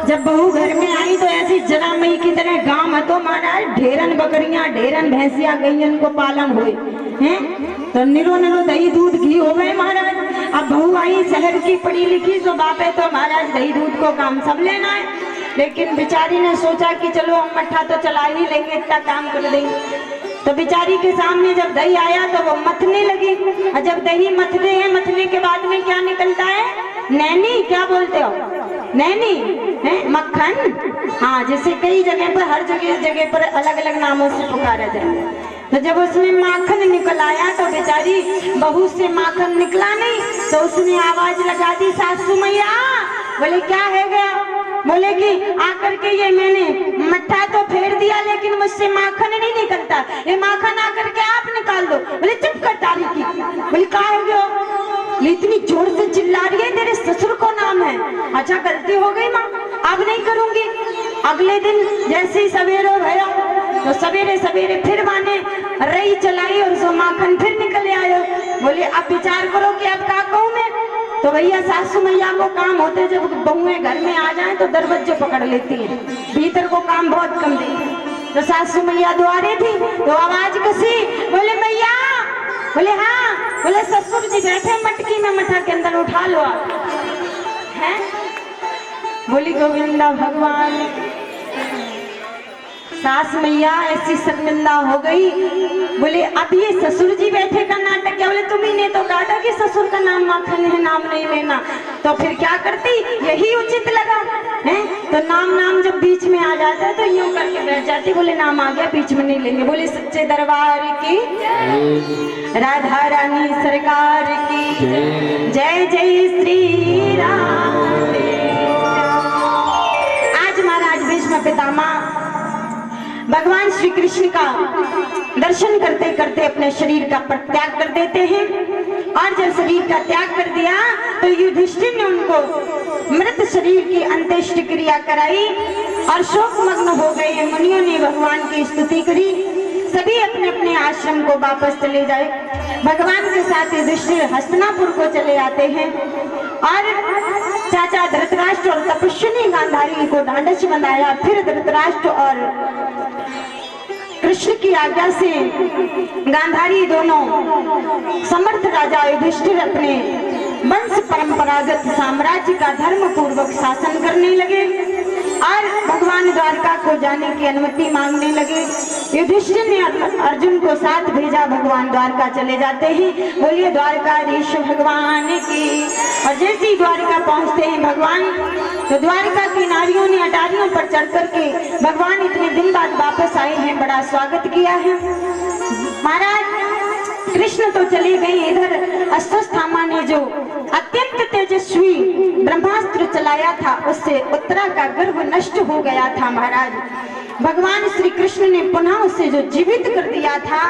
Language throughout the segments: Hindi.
जब बहू घर में आई तो ऐसी जना मई की तरह गांव में तो महाराज ढेरन बकरियां ढेरन भैंसिया गईयन को पालन हुए हैं, तो निरो निरो दही दूध घी हो गए महाराज। अब बहू आई शहर की पढ़ी लिखी तो बापे तो महाराज दही दूध को काम सब लेना है, लेकिन बेचारी ने सोचा कि चलो हम मट्ठा तो चला ही लेंगे, इतना काम कर देंगे। तो बेचारी के सामने जब दही आया तो वो मथने लगी, और जब दही मथते हैं मथने के बाद में क्या निकलता है? नैनी, क्या बोलते हो? नैनी है मक्खन। हाँ, जैसे कई जगह पर हर जगह पर अलग अलग नामों से पुकारा जाए। तो जब उसमें माखन निकल आया तो बेचारी बहू से माखन निकला नहीं, तो उसने आवाज लगा दी, सासू मैया। बोले क्या है गया? बोले कि आकर के ये मैंने मट्ठा तो फेर दिया लेकिन मुझसे माखन नहीं निकलता, ये माखन आकर के आप निकाल दो। बोले चुप कर तारी की। बोले कहा है गया? इतनी जोर से चिल्ला रही है, तेरे ससुर को नाम है। अच्छा गलती हो गई माँ, अब नहीं करूंगी। अगले दिन जैसे ही सवेरे भया तो सवेरे सवेरे फिर माने रही चलाई और सो माखन फिर निकल आयो। बोले अब विचार करो कि अब क्या कहूँ मैं। तो भैया सासू मैया को काम होते जब बहुएं घर में आ जाएं तो दरवाजे पकड़ लेती हैं, भीतर को काम बहुत कम देती। तो सासू मैया द्वारे थी तो आवाज कसी, बोले मैया। बोले हाँ। बोले ससुर जी बैठे मटकी में, मठा के अंदर उठा लो आप। हैं? बोली गोविंदा भगवान। सास मैया ऐसी शर्मिंदा हो गई। बोले अब ये ससुर जी बैठे का नाटक क्या? बोले तुम्ही ने तो कहा था कि ससुर का नाम माखन है, नाम नहीं लेना, तो फिर क्या करती? यही उचित लगा है। तो नाम जब बीच में आ जाता है तो यूं करके बैठ जाती। बोले नाम आ गया, बीच में नहीं लेंगे। बोले सच्चे दरबार की, राधा रानी सरकार की जय जय श्री राम। आज महाराज भीष्म पितामह भगवान श्री कृष्ण का दर्शन करते करते अपने शरीर का त्याग कर देते हैं, और जब शरीर का त्याग कर दिया तो युधिष्ठिर ने उनको मृत शरीर की अंत्येष्टि क्रिया कराई और शोकमग्न हो गए मुनियों ने भगवान की स्तुति करी। सभी अपने अपने आश्रम को वापस चले जाए। भगवान के साथ युधिष्ठिर हस्तिनापुर को चले आते हैं और चाचा धृतराष्ट्र और तपस्विनी गांधारी को ढांढस बंधाया। फिर धृतराष्ट्र और कृष्ण की आज्ञा से गांधारी दोनों समर्थ राजा युधिष्ठिर अपने वंश परंपरागत साम्राज्य का धर्म पूर्वक शासन करने लगे और भगवान द्वारका को जाने की अनुमति मांगने लगे। युधिष्ठिर ने अर्जुन को साथ भेजा, भगवान द्वारका चले जाते हैं। बोलिए द्वारकाधीश भगवान की। और जैसे ही द्वारका पहुंचते हैं भगवान, तो द्वारका की नारियों ने अटारियों पर चढ़ करके भगवान इतने दिन बाद वापस आए हैं, बड़ा स्वागत किया है। महाराज कृष्ण तो चले गए, इधर अश्वत्थामा ने जो अत्यंत तेजस्वी ब्रह्मास्त्र चलाया था उससे उत्तरा का गर्भ नष्ट हो गया था। महाराज भगवान श्री कृष्ण ने पुनः उसे जो जीवित कर दिया था,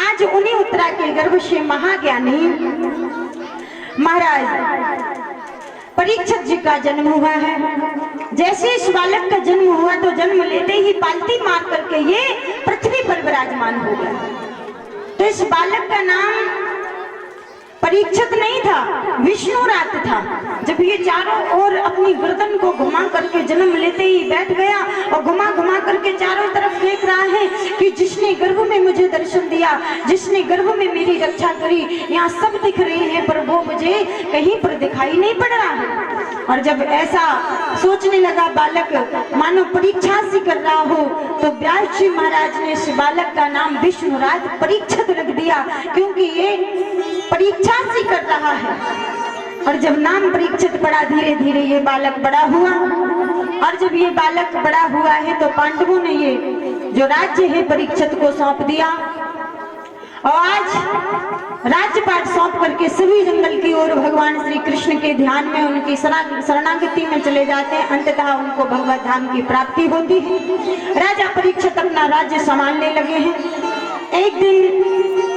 आज उन्हीं उत्तरा के गर्भ से महाज्ञानी महाराज परीक्षित जी का जन्म हुआ है। जैसे इस बालक का जन्म हुआ तो जन्म लेते ही पालती मार करके ये पृथ्वी पर विराजमान हो गया। तो इस बालक का नाम परीक्षित नहीं था, विष्णुरात था। जब ये चारों ओर अपनी गर्दन को घुमा करके जन्म लेते ही बैठ गया और घुमा घुमा करके चारों तरफ देख रहा है कि जिसने गर्भ में मुझे दर्शन दिया, जिसने गर्भ में मेरी रक्षा करी, यहाँ सब दिख रहे हैं पर वो मुझे कहीं पर दिखाई नहीं पड़ रहा है। और जब ऐसा सोचने लगा बालक मानो परीक्षा सी कर रहा हो, तो व्यास जी महाराज ने इस बालक का नाम विष्णुरात परीक्षित रख दिया, क्योंकि ये परीक्षा सी कर रहा है। और जब नाम परीक्षित पड़ा, धीरे धीरे ये बालक बड़ा हुआ। और जब ये बालक बड़ा हुआ है तो पांडवों ने ये जो राज्य है परीक्षित को सौंप दिया, और आज राज्यपाट सौंप करके सभी जंगल की ओर भगवान श्री कृष्ण के ध्यान में उनकी शरणागति में चले जाते हैं। अंततः उनको भगवत धाम की प्राप्ति होती है। राजा परीक्षित अपना राज्य संभालने लगे हैं। एक दिन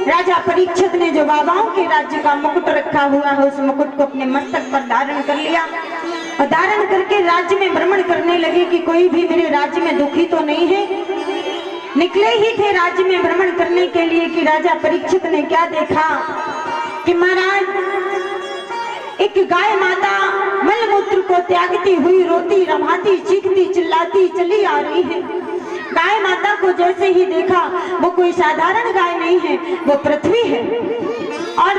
राजा परीक्षित ने जो बाबाओं के राज्य का मुकुट रखा हुआ है, उस मुकुट को अपने मस्तक पर धारण कर लिया और धारण करके राज्य में भ्रमण करने लगे कि कोई भी मेरे राज्य में दुखी तो नहीं है। निकले ही थे राज्य में भ्रमण करने के लिए कि राजा परीक्षित ने क्या देखा कि महाराज एक गाय माता मलमूत्र को त्यागती हुई रोती रमाती चीखती चिल्लाती चली आ रही है। गाय माता को जैसे ही देखा, वो कोई साधारण गाय नहीं है, वो पृथ्वी है। और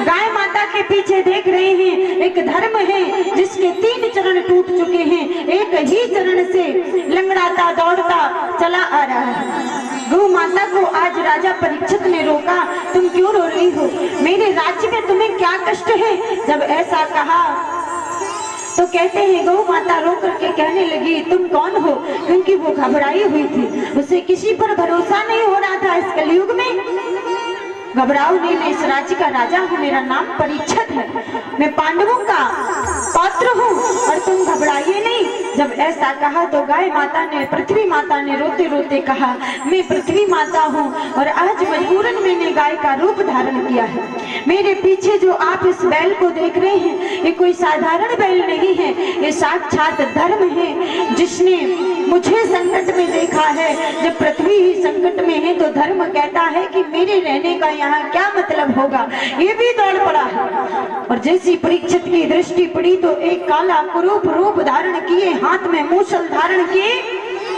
गाय माता के पीछे देख रहे हैं एक धर्म है जिसके 3 चरण टूट चुके हैं, एक ही चरण से लंगड़ाता दौड़ता चला आ रहा है। गौ माता को आज राजा परीक्षित ने रोका, तुम क्यों रो रही हो? मेरे राज्य में तुम्हें क्या कष्ट है? जब ऐसा कहा तो कहते हैं गौ माता रो करके कहने लगी, तुम कौन हो? क्योंकि वो घबराई हुई थी, उसे किसी पर भरोसा नहीं हो रहा था। इस कलयुग में घबराओ नहीं, मैं इस राज्य का राजा हूँ, मेरा नाम परीक्षित है, मैं पांडवों का पौत्र हूँ और तुम घबराइए नहीं। जब ऐसा कहा तो गाय माता ने, पृथ्वी माता ने रोते रोते कहा, मैं पृथ्वी माता हूँ और आज मजबूरन मैंने गाय का रूप धारण किया है। मेरे पीछे जो आप इस बैल को देख रहे हैं, ये कोई साधारण बैल नहीं है, ये साक्षात धर्म है जिसने मुझे संकट में देखा है। जब पृथ्वी ही संकट में है तो धर्म कहता है कि मेरे रहने का यहाँ क्या मतलब होगा। ये भी दौड़ पड़ा है और जैसी परीक्षित की दृष्टि पड़ी तो एक काला कुरूप रूप धारण किए, हाथ में मूसल धारण किए,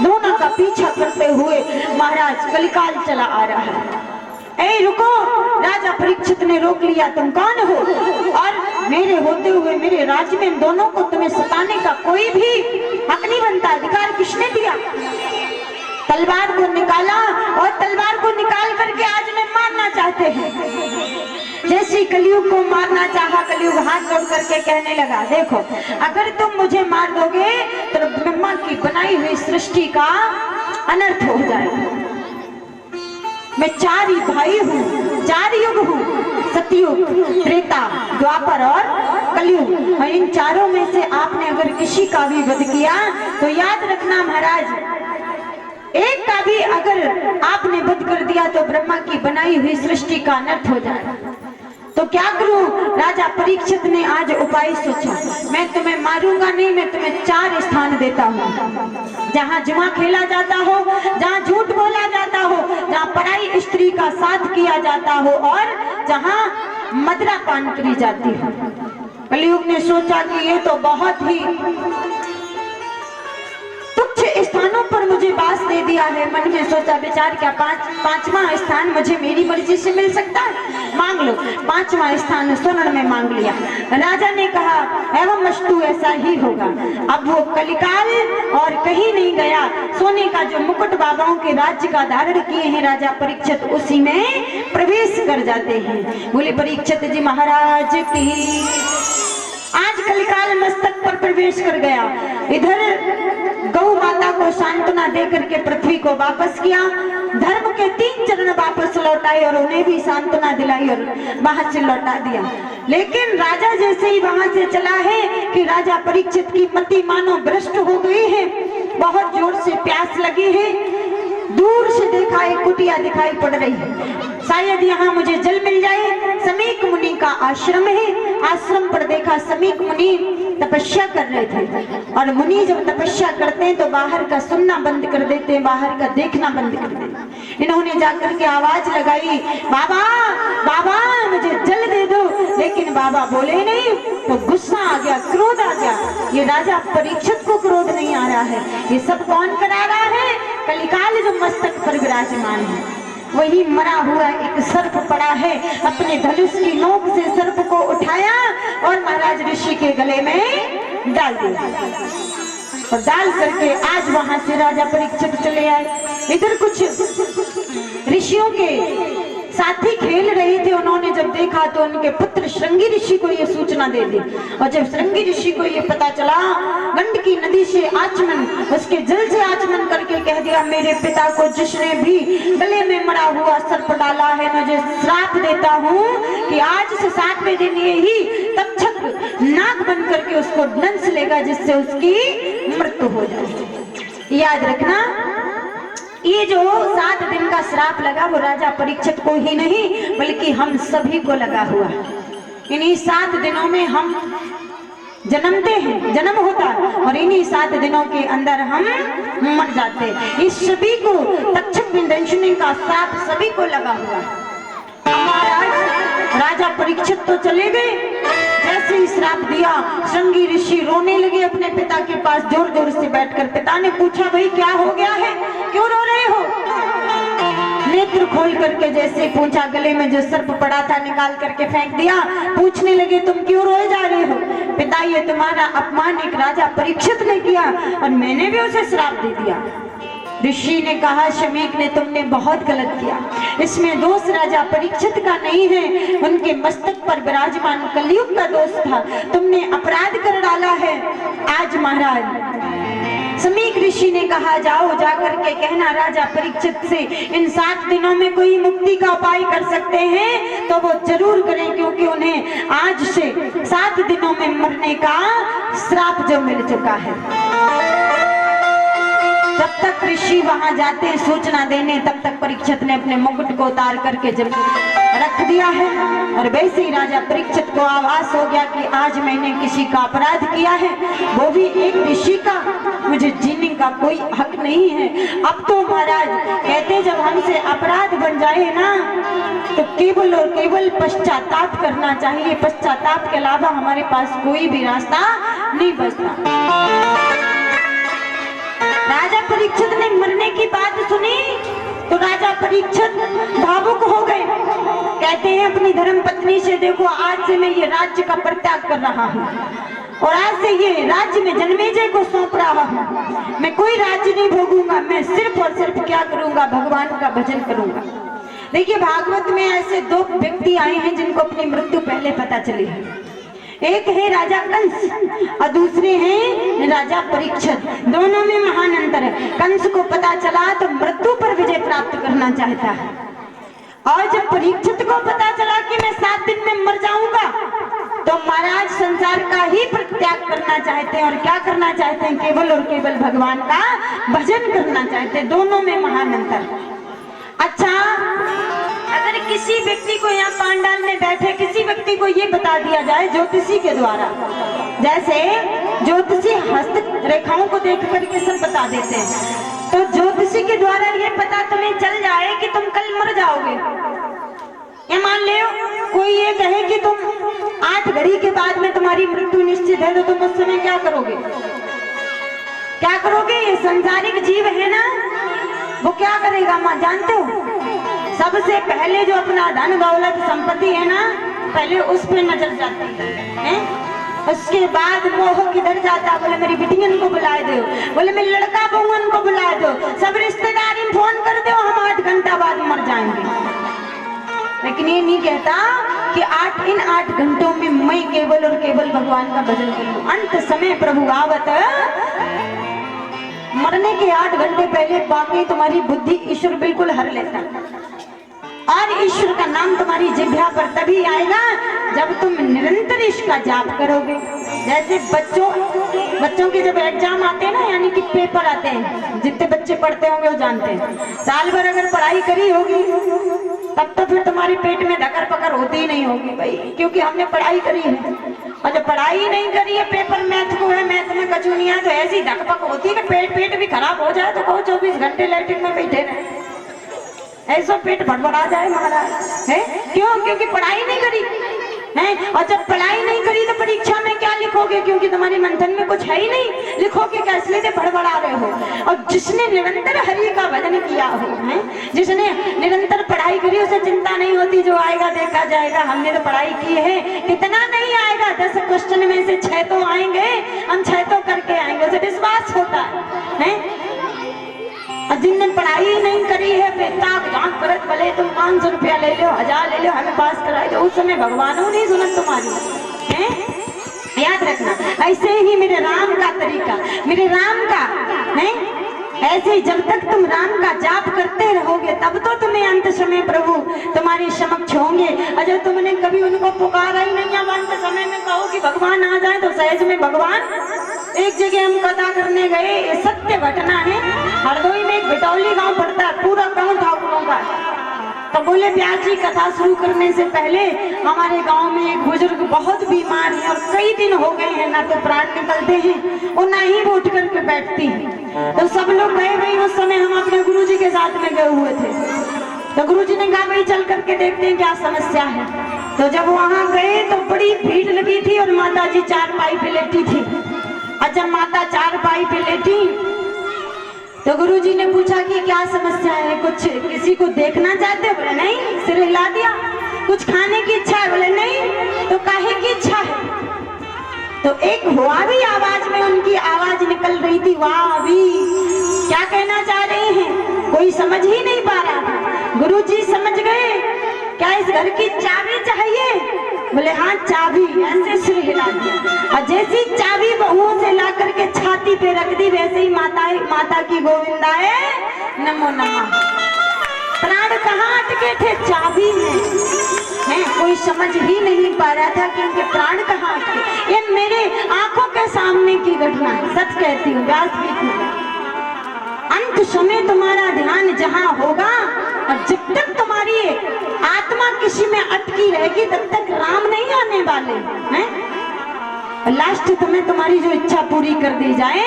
दोनों का पीछा करते हुए महाराज कलिकाल चला आ रहा है। ए रुको! राजा परीक्षित ने रोक लिया, तुम कौन हो? और मेरे होते हुए मेरे राज्य में दोनों को तुम्हें सताने का कोई भी हक नहीं बनता। अधिकार किसने दिया? तलवार को निकाला और तलवार को निकाल करके आज में मारना चाहते हैं। जैसे कलयुग को मारना चाहा, कलयुग हाथ जोड़ करके कहने लगा, देखो अगर तुम मुझे मार दोगे तो ब्रह्मा की बनाई हुई सृष्टि का अनर्थ हो जाएगा। मैं 4 ही भाई हूँ, 4 युग हूँ, सतयुग, त्रेता, द्वापर और कलयुग, और इन चारों में से आपने अगर किसी का भी वध किया तो याद रखना महाराज, एक का भी अगर आपने वध कर दिया तो ब्रह्मा की बनाई हुई सृष्टि का अनर्थ हो जाएगा। तो क्या करूं? राजा परीक्षित ने आज उपाय सोचा, मैं तुम्हें मारूंगा नहीं, मैं तुम्हें 4 स्थान देता हूँ जहाँ जुआ खेला जाता हो, जहाँ झूठ बोला जाता हो, जहाँ पराई स्त्री का साथ किया जाता हो और जहाँ मदिरा पान करी जाती हो। कलयुग ने सोचा कि ये तो बहुत ही तुच्छ स्थानों पर मुझे बास दे दिया है। मन में सोचा विचार क्या, 5वां स्थान मुझे मेरी मर्जी से मिल सकता है, मांग लो। 5वां स्थान स्वर्ण में मांग लिया। राजा ने कहा एवं मस्तु, ऐसा ही होगा। अब वो कलिकाल और कहीं नहीं गया, सोने का जो मुकुट बाबाओं के राज्य का धारण किए हैं राजा परीक्षित, उसी में प्रवेश कर जाते हैं। बोले परीक्षित जी महाराज की। आज कलिकाल मस्तक पर प्रवेश कर गया। इधर गौ माता को सांत्वना देकर के पृथ्वी को वापस किया, धर्म के 3 चरण वापस लौटाए और उन्हें भी सांत्वना दिलाई और वहां से लौटा दिया। लेकिन राजा जैसे ही वहां से चला है कि राजा परीक्षित की मति मानो भ्रष्ट हो गई है, बहुत जोर से प्यास लगी है। दूर से देखा एक कुटिया दिखाई पड़ रही है, शायद यहाँ मुझे जल मिल जाए। समीक मुनि का आश्रम है। आश्रम पर देखा समीक मुनि तपस्या कर रहे थे और मुनि जब तपस्या करते हैं तो बाहर का सुनना बंद कर देते हैं, बाहर का देखना बंद कर देते हैं। इन्होंने जाकर के आवाज लगाई, बाबा बाबा मुझे जल दे दो, लेकिन बाबा बोले नहीं। तो गुस्सा आ गया, क्रोध आ गया। ये राजा परीक्षित को क्रोध नहीं आ रहा है, ये सब कौन करा रहा है? कलिकाल जो मस्तक पर विराजमान है, वही मरा हुआ एक सर्प पड़ा है। अपने धनुष की नोक से सर्प को उठाया और महाराज ऋषि के गले में डाल दिया और डाल करके आज वहां से राजा परीक्षित चले आए। इधर कुछ ऋषियों के साथी खेल रहे थे, उन्होंने जब देखा तो उनके पुत्र श्रृंगी ऋषि को ये सूचना दे दी। और जब श्रृंगी ऋषि को ये पता चला, गंडकी नदी से आचमन, उसके जल से आचमन करके कह दिया, मेरे पिता को जिसने भी गले में मरा हुआ सर्प डाला है, मुझे श्राप देता हूँ कि आज से 7वें दिन ये ही तक्षक नाग बन करके उसको दंश लेगा, जिससे उसकी मृत्यु हो जाए। याद रखना, ये जो 7 दिन का श्राप लगा वो राजा परीक्षित को ही नहीं बल्कि हम सभी को लगा हुआ। इन्हीं 7 दिनों में हम जन्मते हैं, जन्म होता है और इन्हीं 7 दिनों के अंदर हम मर जाते हैं। इस सभी को तक्षक विंदंशनी का श्राप सभी को लगा हुआ। हमारा राजा परीक्षित तो चले गए, जैसे ही श्राप दिया। श्रृंगी ऋषि रोने लगे अपने पिता के पास जोर जोर से बैठकर। पिता ने पूछा, भाई क्या हो गया है, क्यों रो रहे हो? नेत्र खोल करके जैसे पूछा, गले में जो सर्प पड़ा था निकाल करके फेंक दिया। पूछने लगे, तुम क्यों रोए जा रहे हो? पिता, ये तुम्हारा अपमान एक राजा परीक्षित ने किया और मैंने भी उसे श्राप दे दिया। ऋषि ने कहा, शमीक ने तुमने बहुत गलत किया, इसमें दोष राजा परीक्षित का नहीं है, उनके मस्तक पर विराजमान कलयुग का दोष था, तुमने अपराध कर डाला है। आज महाराज शमीक ऋषि ने कहा, जाओ जाकर के कहना राजा परीक्षित से इन 7 दिनों में कोई मुक्ति का उपाय कर सकते हैं तो वो जरूर करें, क्योंकि उन्हें आज से 7 दिनों में मरने का श्राप जो मिल चुका है। जब तक ऋषि वहां जाते हैं सूचना देने, तब तक परीक्षित ने अपने मुकुट को उतार करके जब रख दिया है। और वैसे ही राजा परीक्षित को आभास हो गया कि आज मैंने किसी का अपराध किया है, वो भी एक ऋषि का, मुझे जीने का कोई हक नहीं है। अब तो महाराज कहते जब हमसे अपराध बन जाए ना तो केवल और केवल पश्चाताप करना चाहिए, पश्चाताप के अलावा हमारे पास कोई भी रास्ता नहीं बचता। राजा परीक्षित ने मरने की बात सुनी तो राजा परीक्षित भावुक हो गए। कहते हैं अपनी धर्म पत्नी से, देखो आज से मैं ये राज्य का परित्याग कर रहा हूँ और आज से ये राज्य में जन्मेजय को सौंप रहा हूँ। मैं कोई राज्य नहीं भोगूंगा, मैं सिर्फ और सिर्फ क्या करूंगा, भगवान का भजन करूंगा। देखिए भागवत में ऐसे 2 व्यक्ति आए हैं जिनको अपनी मृत्यु पहले पता चली है। एक है राजा कंस और दूसरे हैं राजा परीक्षित। दोनों में महान अंतर है। कंस को पता चला तो मृत्यु पर विजय प्राप्त करना चाहता है, और जब परीक्षित को पता चला कि मैं 7 दिन में मर जाऊंगा तो महाराज संसार का ही परित्याग करना चाहते हैं। और क्या करना चाहते हैं? केवल और केवल भगवान का भजन करना चाहते हैं। दोनों में महान अंतर। अच्छा, अगर किसी व्यक्ति को यहाँ पांडाल में बैठे किसी व्यक्ति को ये बता दिया जाए ज्योतिषी के द्वारा, जैसे ज्योतिषी हस्त रेखाओं को देख करके सब बता देते हैं, तो ज्योतिषी के द्वारा ये पता तुम्हें चल जाए कि तुम कल मर जाओगे, ये मान ले कोई ये कहे कि तुम 8 घड़ी के बाद में तुम्हारी मृत्यु निश्चित है, तो तुम उस समय क्या करोगे? क्या करोगे? ये संसारिक जीव है ना, वो क्या करेगा माँ जानते हो? सबसे पहले जो अपना धन दौलत संपत्ति है ना, पहले उस पे नजर जाती है। उसके बाद मोह किधर जाता? बोले मेरी बिटियन को बुला दो, बोले मेरे लड़का बहुअन को बुला दो, सब रिश्तेदारी फोन कर दो, हम 8 घंटा बाद मर जाएंगे। लेकिन ये नहीं कहता कि इन 8 घंटों में मैं केवल और केवल भगवान का भजन करूं। अंत समय प्रभु आवत, मरने के 8 घंटे पहले बाकी तुम्हारी बुद्धि ईश्वर बिल्कुल हर लेता है, और ईश्वर का नाम तुम्हारी जिह्वा पर तभी आएगा जब तुम निरंतर इसका जाप करोगे। जैसे बच्चों के जब एग्जाम आते हैं ना, यानी कि पेपर आते हैं, जितने बच्चे पढ़ते होंगे वो जानते हैं, साल भर अगर पढ़ाई करी होगी तब तो फिर तुम्हारे पेट में धकर पकड़ होती ही नहीं होगी भाई, क्योंकि हमने पढ़ाई करी है। और जब पढ़ाई नहीं करी है, पेपर मैथ को है, मैथ में कचू नहीं है, तो ऐसी धकपक होती है कि पेट भी खराब हो जाए तो कहो 24 घंटे लैट्रिन में बैठे रहे, ऐसा पेट भड़बड़ा जाए महाराज है। क्यों? क्योंकि पढ़ाई नहीं करी है। और जब पढ़ाई नहीं करी तो परीक्षा में क्या लिखोगे? क्योंकि तुम्हारे मंथन में कुछ है ही नहीं, लिखोगे क्या? इसलिए भड़बड़ा रहे हो। और जिसने निरंतर हरि का भजन किया हो, है जिसने निरंतर पढ़ाई करी, उसे चिंता नहीं होती जो आएगा देखा जाएगा। हमने तो पढ़ाई की है, कितना नहीं आएगा, 10 क्वेश्चन में से 6 तो आएंगे, हम 6 तो करके आएंगे, उसे विश्वास होता है। और जिनने पढ़ाई नहीं करी है, ताक झांक करत भले तुम 500 रुपया ले लो, 1000 ले लो, हमें पास कराए दो, उस समय भगवान नहीं सुनत तुम्हारी है। याद रखना, ऐसे ही मेरे राम का तरीका, मेरे राम का है, ऐसे ही जब तक तुम राम का जाप करते रहोगे तब तो तुम्हें अंत समय प्रभु तुम्हारे समक्ष होंगे। और जब तुमने कभी उनको पुकारा ही नहीं, अब अंत समय में कहो कि भगवान आ जाए, तो सहज में भगवान। एक जगह हम कथा करने गए, ये सत्य घटना है, हरदोई में एक बिटौली गांव पड़ता है, पूरा गांव ठाकुरों का। तो बोले ब्यास जी कथा शुरू करने से पहले हमारे गांव में एक बुजुर्ग बहुत बीमार है और कई दिन हो गए हैं, ना तो प्राण निकलते हैं और ना ही वो उठ करके बैठती है। तो सब लोग गए भाई, उस समय हम अपने गुरुजी के साथ में गए हुए थे। तो गुरुजी ने कहा भाई चल करके देखते हैं क्या समस्या है। तो जब वहां गए तो बड़ी भीड़ लगी थी और माता जी चारपाई पे लेटी थी। और जब माता चारपाई पे लेटी तो गुरुजी ने पूछा कि क्या समस्या है, कुछ किसी को देखना चाहते हो? बोले नहीं। सिर हिला दिया। कुछ खाने की इच्छा है? बोले नहीं। तो काहे की इच्छा है? तो एक हुआ भी आवाज में उनकी आवाज निकल रही थी, वाह अभी क्या कहना चाह रहे हैं, कोई समझ ही नहीं पा रहा था। गुरुजी समझ गए, क्या इस घर की चाबी चाहिए? बोले हाँ चाबी। ऐसे सिर हिला दिया और जैसी चाबी बहुओं से ला करके छाती पे रख दी, वैसे ही माता की गोविंदाए नमो नमः। प्राण कहाँ अटके थे? चाबी में है। कोई समझ ही नहीं पा रहा था कि इनके प्राण कहाँ अटके। ये मेरे आंखों के सामने की घटना है, सच कहती हूँ व्यासपीठ में। अंत समय तुम्हारा ध्यान जहाँ होगा और जब तक तुम्हारी आत्मा किसी में अटकी रहेगी तब तक राम नहीं आने वाले हैं। लास्ट तुम्हें तुम्हारी जो इच्छा पूरी कर दी जाए,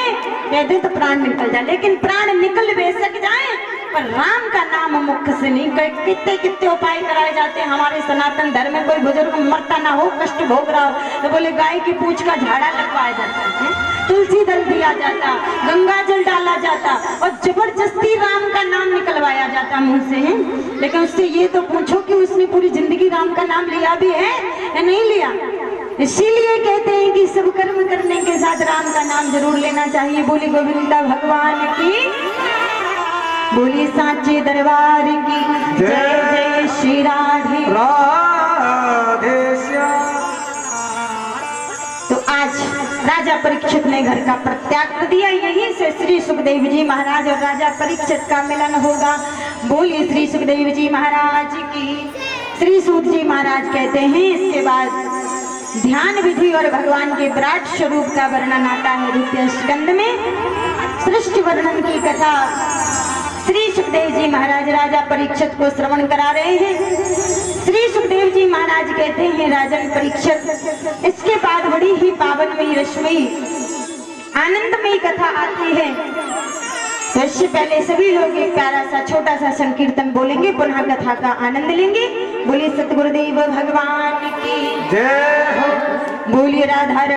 कहते तो प्राण निकल जाए, लेकिन प्राण निकल बेशक जाए पर राम का नाम मुख से नहीं। कितने कितने उपाय कराए जाते हैं हमारे सनातन धर्म में। कोई बुजुर्ग मरता ना हो, कष्ट भोग रहा हो, तो बोले गाय की पूंछ का झाड़ा लगवाया जाता है, तुलसी दल दिया जाता, गंगा जल डाला जाता और जबरदस्ती राम का नाम निकलवाया जाता मुंह से है। लेकिन उससे ये तो पूछो कि उसने पूरी जिंदगी राम का नाम लिया भी है या नहीं लिया। इसीलिए कहते हैं कि सब कर्म करने के साथ राम का नाम जरूर लेना चाहिए। बोली गोविंदा भगवान की, बोली सांचे दरबार की जय जय श्री राधे राधे श्याम। तो आज राजा परीक्षित ने घर का परित्याग कर दिया। यहीं से श्री सुखदेव जी महाराज और राजा परीक्षित का मिलन होगा। बोलिए श्री सुखदेव जी महाराज की। श्री सूत जी महाराज कहते हैं इसके बाद ध्यान विधि और भगवान के विराट स्वरूप का वर्णन आता है द्वितीय स्कंद में। सृष्टि वर्णन की कथा श्री सुखदेव जी महाराज राजा परीक्षित को श्रवण करा रहे हैं। श्री सुखदेव जी महाराज कहते हैं राजन परीक्षित, इसके बाद बड़ी ही पावनमयी रश्मयी आनंदमयी कथा आती है। तो इससे पहले सभी लोग एक प्यारा सा छोटा सा संकीर्तन बोलेंगे, पुनः कथा का आनंद लेंगे। बोलिए सतगुरुदेव भगवान की जय हो। बोलिए राधा